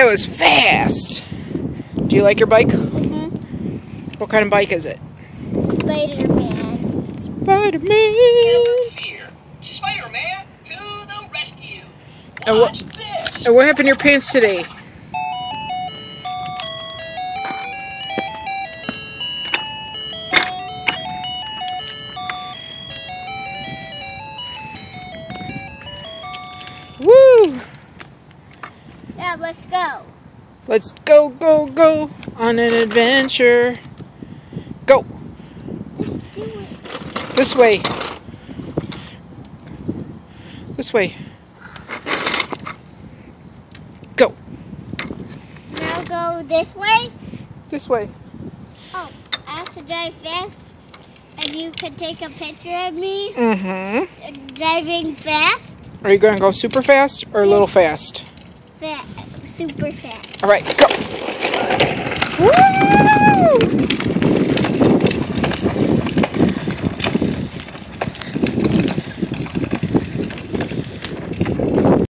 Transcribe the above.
That was fast. Do you like your bike? Mm-hmm. What kind of bike is it? Spider-Man. Spider-Man. Spider-Man to the rescue. And what happened to your pants today? Woo! Yeah, let's go. Let's go, go, go on an adventure. Go. Let's do it. This way. This way. Go. Now go this way. This way. Oh, I have to drive fast, and you can take a picture of me driving fast. Are you going to go super fast or a little fast? Super fast. All right, go.